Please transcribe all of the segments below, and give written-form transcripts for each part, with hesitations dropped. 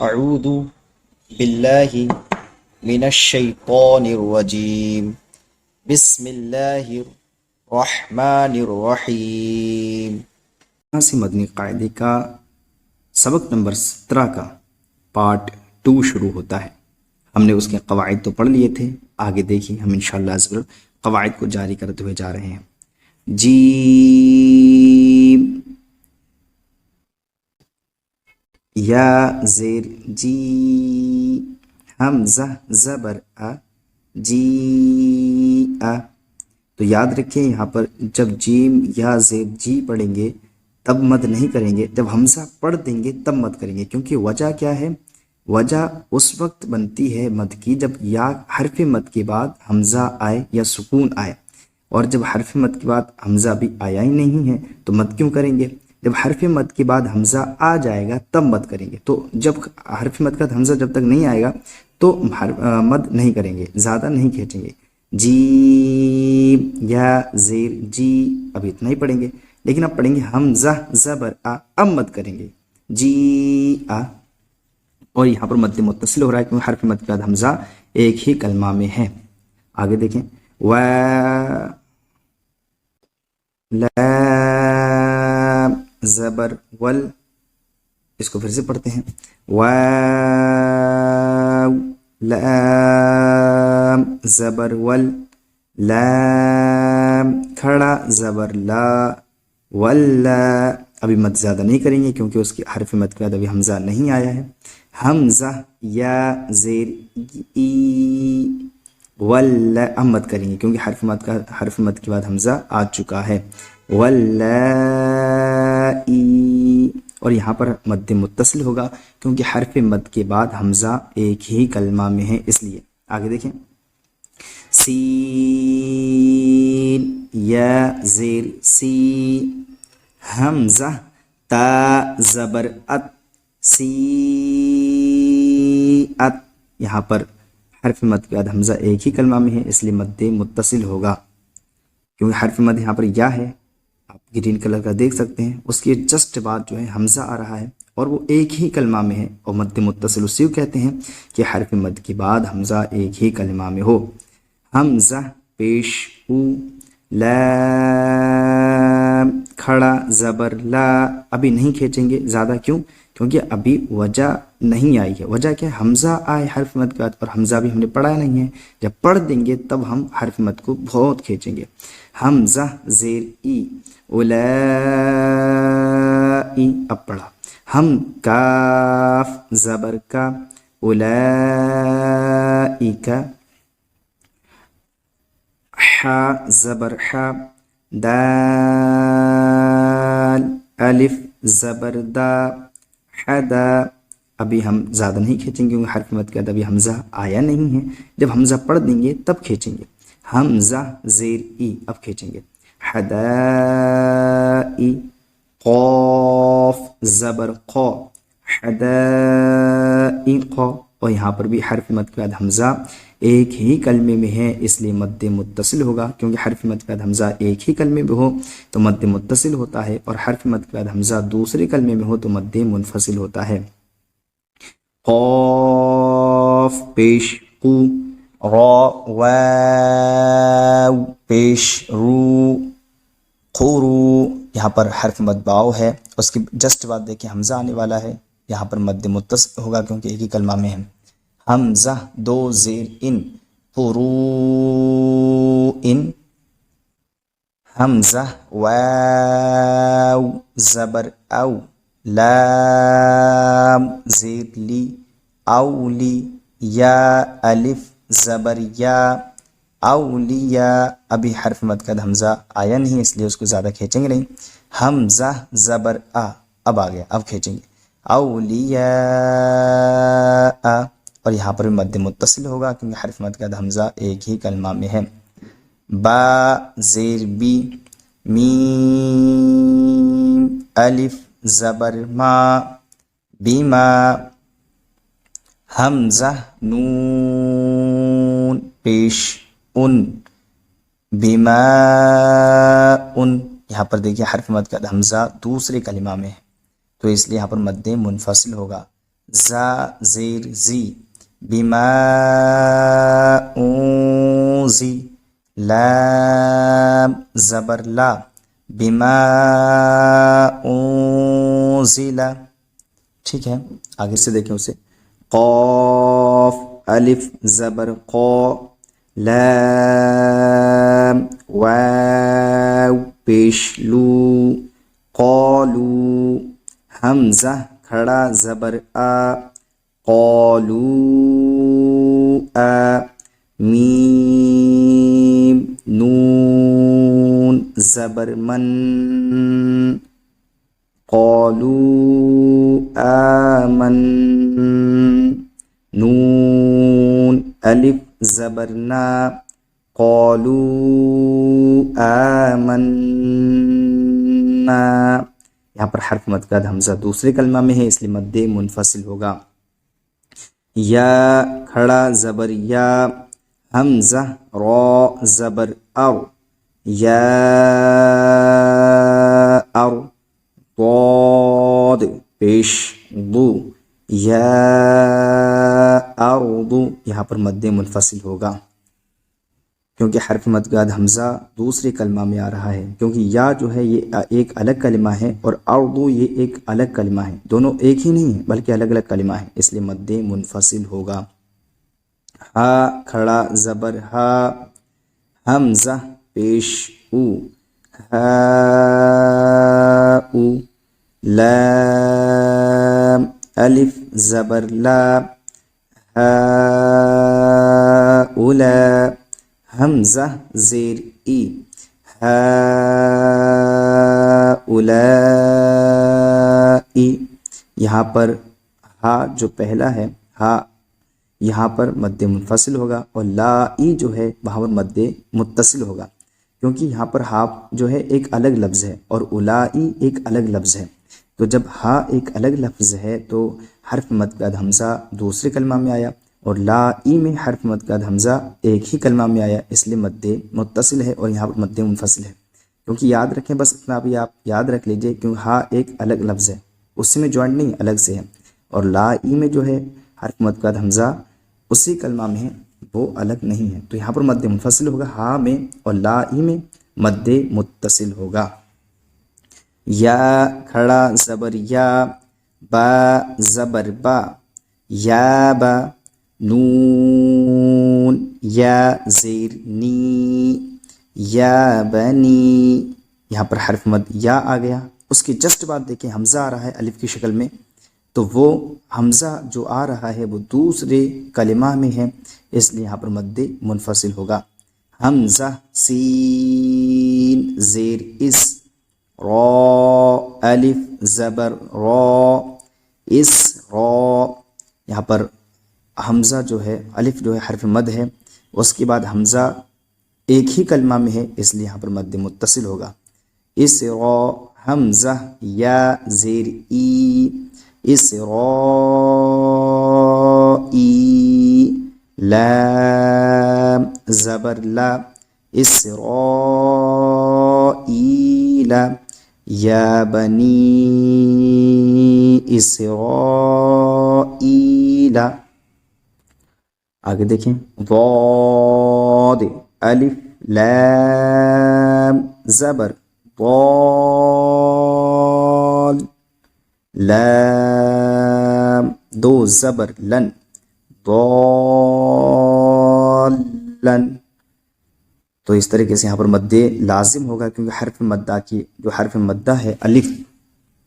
اعوذ باللہ من الشیطان الرجیم بسم اللہ الرحمن الرحیم۔ یہاں سے مدنی قاعدے کا سبق نمبر 17 کا پارٹ 2 شروع ہوتا ہے۔ ہم نے اس کے قواعد تو پڑھ لیے تھے، آگے دیکھیں ہم انشاءاللہ عز و جل قواعد کو جاری کرتے ہوئے جا رہے ہیں۔ جیم، یا زیر جی، حمزہ زبر آ، جی آ۔ تو یاد رکھیں یہاں پر جب جیم یا زیر جی پڑھیں گے تب مد نہیں کریں گے، جب حمزہ پڑھ دیں گے تب مد کریں گے، کیونکہ وجہ کیا ہے؟ وجہ اس وقت بنتی ہے مد کی جب یا حرف مد کے بعد حمزہ آئے یا سکون آئے، اور جب حرف مد کے بعد حمزہ بھی آیا ہی نہیں ہے تو مد کیوں کریں گے؟ جب حرف مد کے بعد حمزہ آ جائے گا تب مد کریں گے۔ تو جب حرف مد کا حمزہ جب تک نہیں آئے گا تو مد نہیں کریں گے، زیادہ نہیں کھینچیں گے۔ جی یا زیر جی، اب اتنا ہی پڑھیں گے، لیکن اب پڑھیں گے حمزہ زبر آ، اب مد کریں گے جی آ، اور یہاں پر مد متصل ہو رہا ہے کیونکہ حرف مد کے بعد حمزہ ایک ہی کلمہ میں ہے۔ آگے دیکھیں، و لام زبر ول، اس کو پھر سے پڑھتے ہیں، واو لام زبر ول، لام کھڑا زبر لا، ولا، ابھی مد زیادہ نہیں کریں گے کیونکہ اس کی حرف مد کے بعد ابھی حمزہ نہیں آیا ہے۔ حمزہ یا زیر ای، ولا، اب مد کریں گے کیونکہ حرف مد کے بعد حمزہ آ چکا ہے۔ ولائی، اور یہاں پر مد متصل ہوگا کیونکہ حرف مد کے بعد حمزہ ایک ہی کلمہ میں ہے، اس لیے۔ آگے دیکھیں، سین یا زیر سی، حمزہ تا زبر ات، سی ات، یہاں پر حرف مد کے بعد حمزہ ایک ہی کلمہ میں ہے، اس لیے مد متصل ہوگا کیونکہ حرف مد یہاں پر یا ہے، آپ گرین کلر کا دیکھ سکتے ہیں، اس کے جسٹ بعد جو ہے حمزہ آ رہا ہے اور وہ ایک ہی کلمہ میں ہے، اور مد متصل اسی کو کہتے ہیں کہ حرف مد کے بعد حمزہ ایک ہی کلمہ میں ہو۔ حمزہ پیش او، لام کھڑا زبر لا، ابھی نہیں کھینچیں گے زیادہ، کیوں؟ کیونکہ ابھی وجہ نہیں آئی ہے۔ وجہ کیا ہے؟ حمزہ آئے حرف مد کے بعد، اور حمزہ بھی ہم نے پڑھا نہیں ہے، جب پڑھ دیں گے تب ہم حرف مد کو بہت کھینچیں گے۔ حمزہ زیر ای، اولائی، اب پڑھا۔ ہم کاف زبر کا، اولائک، حا زبر حا، دال الف زبر دا، حدا، ابھی ہم زیادہ نہیں کھینچیں گے کیونکہ حرف مد کے بعد ابھی حمزہ آیا نہیں ہے، جب حمزہ پڑھ دیں گے تب کھینچیں گے۔ حمزہ زیر ای، اب کھینچیں گے۔ حدائی، قوف زبر قو، حدائق، اور یہاں پر بھی حرف مد کے بعد حمزہ ایک ہی کلمے میں ہے، اس لیے مد متصل ہوگا کیونکہ حرف مد کے بعد حمزہ ایک ہی کلمے میں ہو تو مد متصل ہوتا ہے، اور حرف مد کے بعد حمزہ دوسرے کلمے میں ہو تو مد منفصل ہوتا ہے۔ قاف پیش قو، را واو پیش رو، قرو، یہاں پر حرف مد باؤ ہے، اس کے جسٹ بعد دیکھیں حمزہ آنے والا ہے، یہاں پر مد متصل ہوگا کیونکہ ایک ہی کلمہ میں ہے۔ حمزہ دو زیر ان، قرو ان، حمزہ واو زبر او، لام زیر لی، اولی، یا الف زبر یا، اولیا، ابھی حرف مد کا حمزہ آیا نہیں اس لیے اس کو زیادہ کھینچیں گے نہیں۔ حمزہ زبر آ، اب آ گیا، اب کھینچیں گے۔ اولیاء، اور یہاں پر بھی مد متصل ہوگا کیونکہ حرف مد کا حمزہ ایک ہی کلمہ میں ہے۔ با زیر بی، میم الف زبر ما، بیما، حمزہ نون پیش ان، بیما ان، یہاں پر دیکھیے حرف مد کا حمزہ دوسرے کلمہ میں ہے تو اس لیے یہاں پر مد منفصل ہوگا۔ زا زیر زی بما اونزی لام زبر لا بما انزل. ٹھیک ہے آگے سے دیکھیں اسے. قاف الف زبر قا لام واو پیش لو قالو حمزہ کھڑا زبر آ قالو آ میم نون زبر من قالوا آمن نون الف زبرنا قالوا آمنا. یہاں پر حرف مد کا حمزہ دوسرے کلمہ میں ہے اس لیے مد منفصل ہوگا. یا کھڑا زبر یا حمزہ را زبر او یا ار ضاد پیش ضو یا ارض. یہاں پر مد منفصل ہوگا کیونکہ حرف مد کا حمزہ دوسرے کلمہ میں آ رہا ہے. کیونکہ یا جو ہے یہ ایک الگ کلمہ ہے اور ارض یہ ایک الگ کلمہ ہے. دونوں ایک ہی نہیں ہیں بلکہ الگ الگ کلمہ ہے اس لیے مد منفصل ہوگا. ہا کھڑا زبر ہا حمزہ پیش او ہا او لام الف زبر لا ہا اولا حمزہ زیر ای ہا اولائی. یہاں پر ہا جو پہلا ہے ہا یہاں پر مد منفصل ہوگا اور لا ای جو ہے وہاں پر مد متصل ہوگا کیونکہ یہاں پر ہا جو ہے ایک الگ لفظ ہے اور اولائی ایک الگ لفظ ہے. تو جب ہا ایک الگ لفظ ہے تو حرف مد کا حمزہ دوسرے کلمہ میں آیا اور لا ای میں حرف مد کا حمزہ ایک ہی کلمہ میں آیا اس لیے مد متصل ہے اور یہاں پر مد منفصل ہے. کیونکہ یاد رکھیں بس اتنا بھی آپ یاد رکھ لیجئے کیونکہ ہا ایک الگ لفظ ہے اسی میں جوائنٹ نہیں الگ سے ہے اور لا ای میں جو ہے حرف مد کا حمزہ اسی کلمہ میں ہے وہ الگ نہیں ہے. تو یہاں پر مد منفصل ہوگا ہا میں اور لا ای میں مد متصل ہوگا. یا کھڑا زبر یا با زبر با یا با نون یا زیر نی یا بنی. یہاں پر حرف مد یا آ گیا اس کے جسٹ بعد دیکھیں حمزہ آ رہا ہے الف کی شکل میں تو وہ حمزہ جو آ رہا ہے وہ دوسرے کلمہ میں ہے اس لیے یہاں پر مد منفصل ہوگا. حمزہ سین زیر اس را الف زبر را اس را. یہاں پر حمزہ جو ہے الف جو ہے حرف مد ہے اس کے بعد حمزہ ایک ہی کلمہ میں ہے اس لیے یہاں پر مد متصل ہوگا. اس را حمزہ یا زیر ای اس را ای لام زبر لا اس را ای لا یا بنی اسرائیل. آگے دیکھیں ضاد الف لام زبر ضال لام دو زبر لن ضالن. تو اس طریقے سے یہاں پر مد لازم ہوگا کیونکہ حرف مدہ کی جو حرف مدہ ہے الف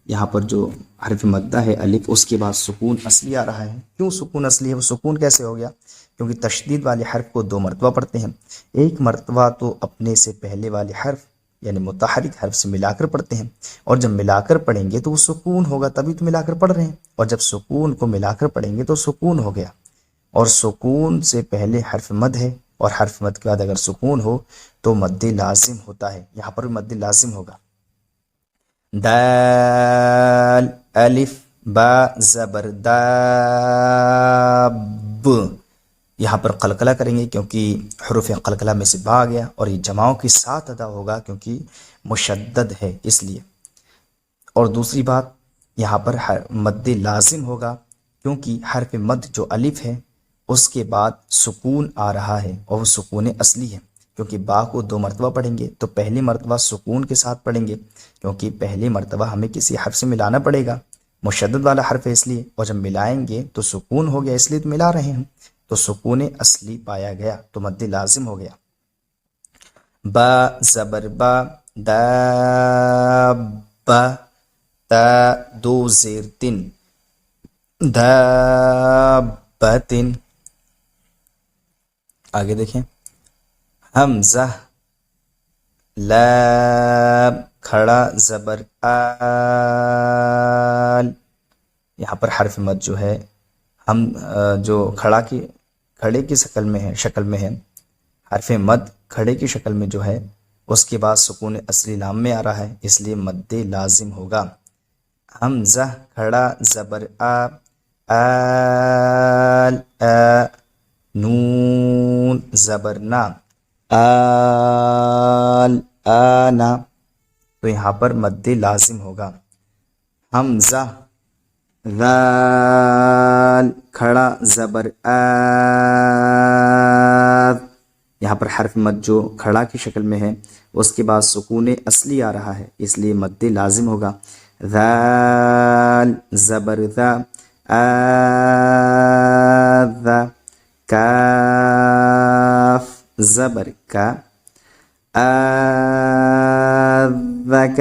یہاں پر جو حرف مدہ ہے الف اس کے بعد سکون اصلی آ رہا ہے. کیوں سکون اصلی ہے؟ وہ سکون کیسے ہو گیا؟ کیونکہ تشدید والے حرف کو دو مرتبہ پڑھتے ہیں. ایک مرتبہ تو اپنے سے پہلے والے حرف یعنی متحرک حرف سے ملا کر پڑھتے ہیں اور جب ملا کر پڑھیں گے تو وہ سکون ہوگا تبھی تو ملا کر پڑھ رہے ہیں اور جب سکون کو ملا کر پڑھیں گے تو سکون ہو گیا اور سکون سے پہلے حرف مد ہے اور حرف مد کے بعد اگر سکون ہو تو مد لازم ہوتا ہے. یہاں پر مد لازم ہوگا. دال الف با زبر داب. یہاں پر قلقلہ کریں گے کیونکہ حروف قلقلہ میں سے با آ گیا اور یہ جماؤں کے ساتھ ادا ہوگا کیونکہ مشدد ہے اس لیے. اور دوسری بات یہاں پر مد لازم ہوگا کیونکہ حرف مد جو الف ہے اس کے بعد سکون آ رہا ہے اور وہ سکون اصلی ہے، کیونکہ با کو 2 مرتبہ پڑھیں گے تو پہلی مرتبہ سکون کے ساتھ پڑھیں گے، کیونکہ پہلی مرتبہ ہمیں کسی حرف سے ملانا پڑے گا، مشدد والا حرف ہے اس لیے، اور جب ملائیں گے تو سکون ہو گیا، اس لیے تو ملا رہے ہیں، تو سکون اصلی پایا گیا تو مد لازم ہو گیا۔ با زبر با، دابا، تا 2 زیر 3، دابتن۔ آگے دیکھیں، حمزہ، لام کھڑا زبر آل، یہاں پر حرف مد جو ہے ہم جو کھڑے کی شکل میں ہے، حرف مد کھڑے کی شکل میں جو ہے اس کے بعد سکون اصلی لام میں آ رہا ہے، اس لیے مد لازم ہوگا۔ حمزہ کھڑا زبر آ، آل آ، نون زبر نا، آل آنا، تو یہاں پر مد لازم ہوگا۔ حمزہ، ذال کھڑا زبر آ، یہاں پر حرف مد جو کھڑا کی شکل میں ہے اس کے بعد سکون اصلی آ رہا ہے، اس لیے مد لازم ہوگا۔ ذال زبر ذا، آذا، کاف زبر کا، آذک،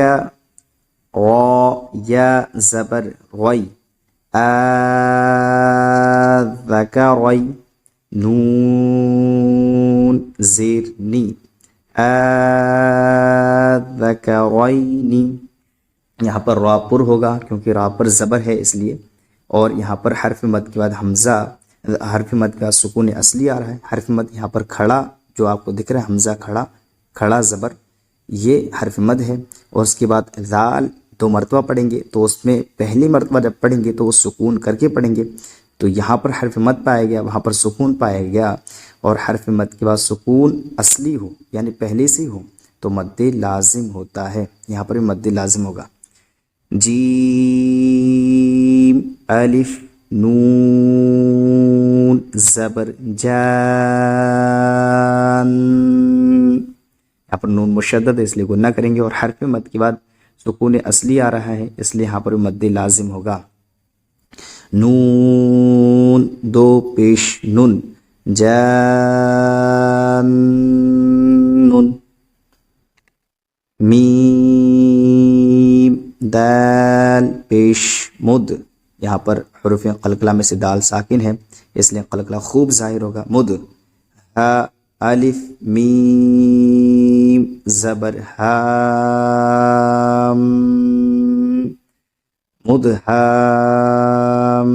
را یا زبر غی، آذکری، نون زیر نی، آذکرینی، یہاں پر را پر ہوگا کیونکہ را پر زبر ہے اس لیے، اور یہاں پر حرف مد کے بعد حمزہ، حرف مد کا سکون اصلی آ رہا ہے، حرف مد یہاں پر کھڑا جو آپ کو دکھ رہا ہے حمزہ کھڑا، کھڑا زبر، یہ حرف مد ہے، اور اس کے بعد ذال 2 مرتبہ پڑھیں گے تو اس میں پہلی مرتبہ جب پڑھیں گے تو وہ سکون کر کے پڑھیں گے، تو یہاں پر حرف مد پایا گیا، وہاں پر سکون پایا گیا، اور حرف مد کے بعد سکون اصلی ہو یعنی پہلے سے ہو تو مد لازم ہوتا ہے، یہاں پر بھی مد لازم ہوگا۔ جیم الف نون زبر جان، یہاں پر نون مشدد ہے اس لیے گنہ کریں گے، اور حرف مد کے بعد سکون اصلی آ رہا ہے اس لیے یہاں پر مد لازم ہوگا۔ نون 2 پیش نن، جان، میم دال پیش مد، یہاں پر حروف قلقلہ میں سے دال ساکن ہے اس لیے قلقلہ خوب ظاہر ہوگا، مد، ہا الف میم زبر ہام، مدہام،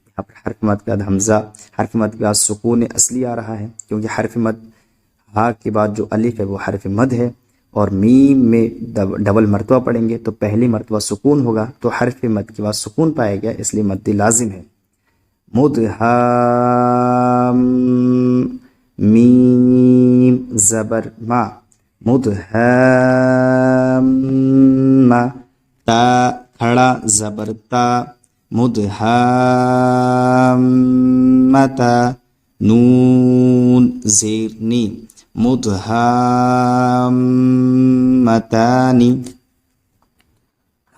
یہاں پر حرف مد کے بعد حمزہ، حرف مد کے بعد سکون اصلی آ رہا ہے کیونکہ حرف مد ہا کے بعد جو الف ہے وہ حرف مد ہے، اور میم میں ڈبل مرتبہ پڑھیں گے تو پہلی مرتبہ سکون ہوگا تو حرف مد کے بعد سکون پایا گیا اس لیے مد لازم ہے۔ مدہام، میم زبر ما، مدہام، تا کھڑا زبر تا، مدہامتا، نون زیر نی، مدہامتانی۔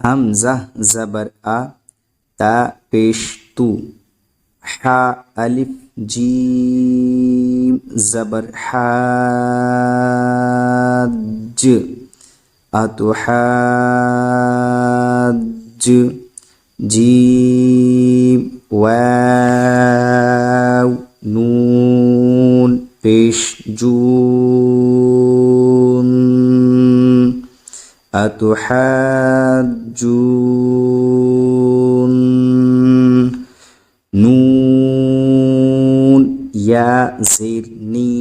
حمزہ زبر آ، تا پیش تو، حا الف جیم زبر حاج، اتحاج، جیم واو نون پیش جون، اتحاجون، نون یا زیر نی،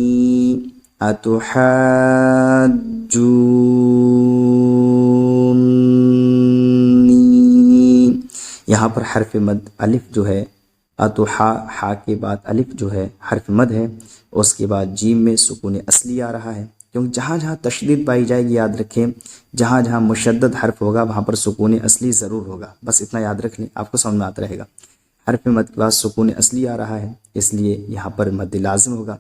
اتحاجونی، یہاں پر حرف مد الف جو ہے اتحا، ہا کے بعد الف جو ہے حرف مد ہے، اس کے بعد جیم میں سکون اصلی آ رہا ہے، کیونکہ جہاں جہاں تشدید پائی جائے گی یاد رکھیں، جہاں جہاں مشدد حرف ہوگا وہاں پر سکون اصلی ضرور ہوگا، بس اتنا یاد رکھ لیں آپ کو سمجھ میں آتا رہے گا۔ حرف مد کے بعد سکون اصلی آ رہا ہے، اس لیے یہاں پر مد لازم ہوگا۔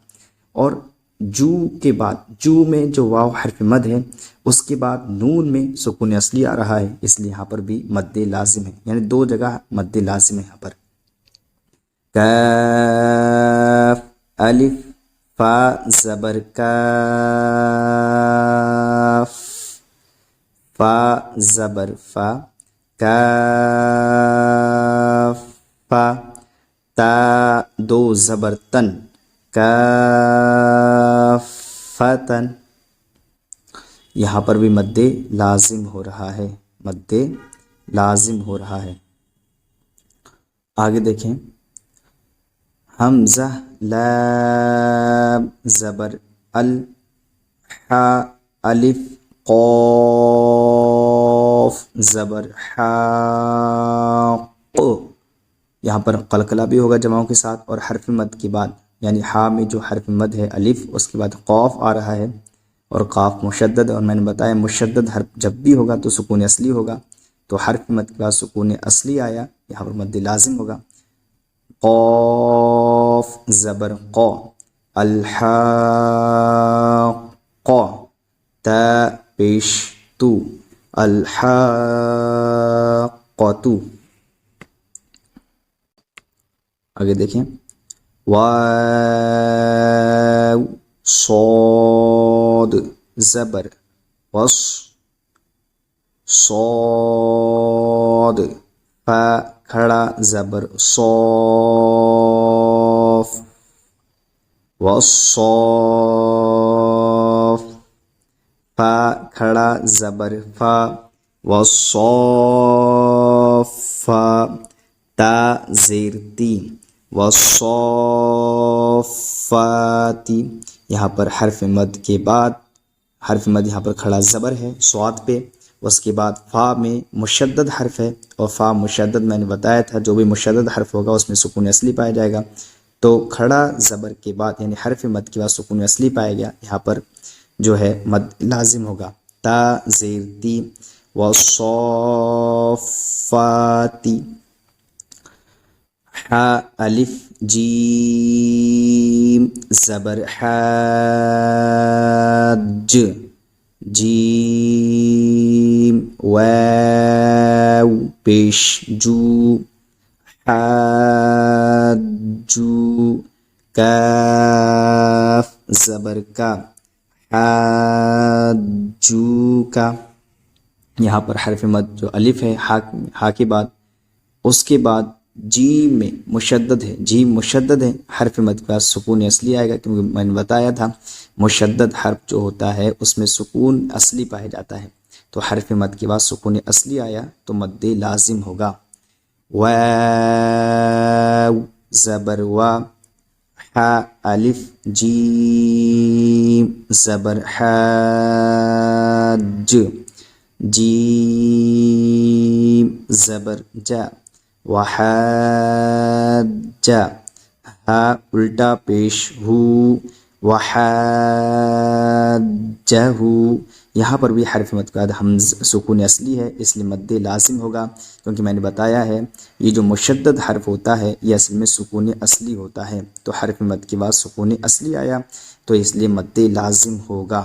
اور جو کے بعد، جو میں جو واو حرف مد ہے اس کے بعد نون میں سکون اصلی آ رہا ہے، اس لیے یہاں پر بھی مد لازم ہے، یعنی دو جگہ مد لازم ہے یہاں پر۔ کاف الف فا زبر کاف، فا زبر فا، کاف فا، تا دو زبر تن، کافتن، یہاں پر بھی مد لازم ہو رہا ہے، مد لازم ہو رہا ہے۔ آگے دیکھیں، حمزہ لام زبر ال، حا الف قاف زبر حا، یہاں پر قلقلہ بھی ہوگا جماؤں کے ساتھ، اور حرف مد کے بعد یعنی ہا میں جو حرف مد ہے الف، اس کے بعد قاف آ رہا ہے، اور قاف مشدد، اور میں نے بتایا مشدد حرف جب بھی ہوگا تو سکون اصلی ہوگا، تو حرف مد کے بعد سکون اصلی آیا، یہاں پر مد لازم ہوگا۔ قاف زبر قا، الحاق، تا پیش تو، الحاقۃ۔ آگے دیکھیں، واو صاد زبر وص، صاد، فا کھڑا زبر صاف، والصاف، فا کھڑا زبر فا، والصافا، تا زیر تی، والصافاتی، یہاں پر حرف مد کے بعد، حرف مد یہاں پر کھڑا زبر ہے صاد پہ، اس کے بعد فا میں مشدد حرف ہے، اور فا مشدد میں نے بتایا تھا جو بھی مشدد حرف ہوگا اس میں سکون اصلی پایا جائے گا، تو کھڑا زبر کے بعد یعنی حرف مد کے بعد سکون اصلی پایا گیا، یہاں پر جو ہے مد لازم ہوگا، تا زیر تی، والصافاتی، حا الف جیم زبر حاج، جیم واو پیش جو، حاجو، کاف زبر کا، حاجو کا، یہاں پر حرف مد جو الف ہے ہا کے بعد، اس کے بعد جیم میں مشدد ہے، جیم مشدد ہے، حرف مد کے بعد سکون اصلی آئے گا، کیونکہ میں نے بتایا تھا مشدد حرف جو ہوتا ہے اس میں سکون اصلی پایا جاتا ہے، تو حرف مد کے بعد سکون اصلی آیا تو مد لازم ہوگا۔ واو زبر وا، حا الف جیم زبر حاج، جیم زبر جا، وحاجہ، ہا الٹا پیش ہو، وحاجہ، یہاں پر بھی حرف مد کے بعد حمز سکون اصلی ہے، اس لیے مد لازم ہوگا، کیونکہ میں نے بتایا ہے یہ جو مشدد حرف ہوتا ہے یہ اصل میں سکون اصلی ہوتا ہے، تو حرف مد کے بعد سکون اصلی آیا تو اس لیے مد لازم ہوگا۔